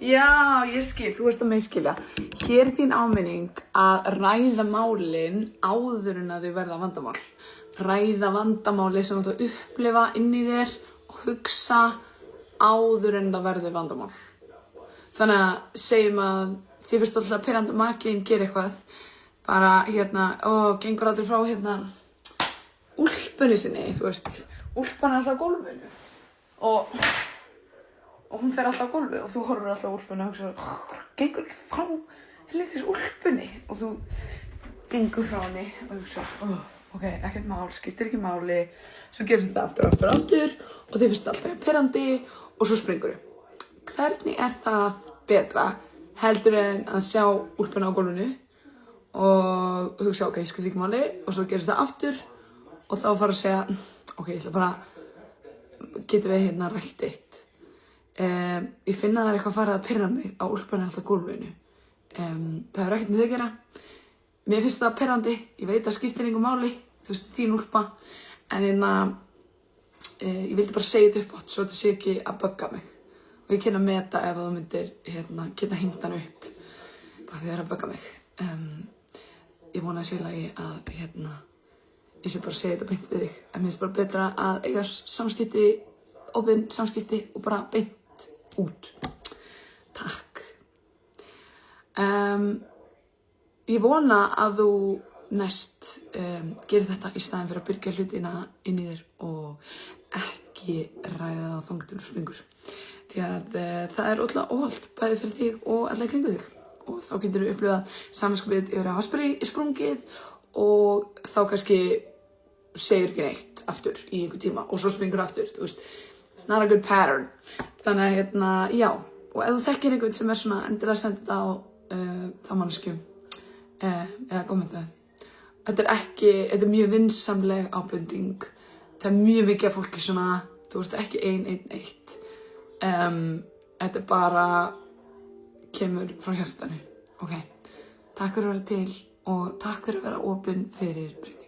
Já, ég skil, þú veist að meðskilja. Hér er þín áminning að ræða málin áður en að þau verða vandamál. Ræða vandamáli sem þú upplifa inn í þér og hugsa áður en það verður vandamál. Þannig að segjum að þið finnst alltaf pirrandi að makiðinn gera eitthvað, bara gengur aldrei frá úlpunni sinni, þú veist, úlpan er alltaf á gólfinu og hún fer alltaf á gólfið og þú horfir alltaf á úlpunni og hugsa, gengur ekki frá helvítis úlpunni og þú gengur frá henni og hugsa, ok, ekkert mál, skiptir ekki máli, svo gerist þetta aftur og þið finnst alltaf pirrandi og svo springurðu. Hvernig er það betra heldur en að sjá úlpuna á gólfinu og hugsa, ok, skiptir ekki máli og svo gerist það aftur og þá fara að segja, ok, ég ætla bara, getum við rætt eitt. Ég finna að það er eitthvað að fara að pirra mig á úlpunni alltaf gólfinu. Það er ekkert með þau að gera. Mér finnst það pirrandi, ég veit að skiptir engu máli, þú veist, þín úlpa, en ég vildi bara segja þetta upp átt svo þetta sé ekki að bugga mig. Og ég kynna að meta ef þú myndir geta hringt hann upp bara því það er að bugga mig. Ég vona sér lagi að ég sé bara að segja þetta beint við þig. En mér finnst bara betra að eiga samskipti, opin samskipti og bara beint út. Takk. Ég vona að þú næst gerir þetta í staðinn fyrir að byrgja hlutina inn í þér og ekki ræða það þangað til þú springur. Því að það er ótrúlega óhollt bæði fyrir þig og alla í kringu þig. Og þá getur þú upplifað samviskupið yfir að hafa sprungið og þá kannski segir ekki neitt aftur í einhver tíma og svo springur aftur, þú veist. It's not a good pattern. Þannig að já, og ef þú þekkir einhvern sem er svona endilega senda þetta á þá manneskju eða kommentaði. Þetta er mjög vinsamleg ábending. Það er mjög mikið af fólki svona, þú veist ekki eitt. Þetta bara kemur frá hjartanu. Ok, takk fyrir að vera til og takk fyrir að vera opin fyrir breytingu.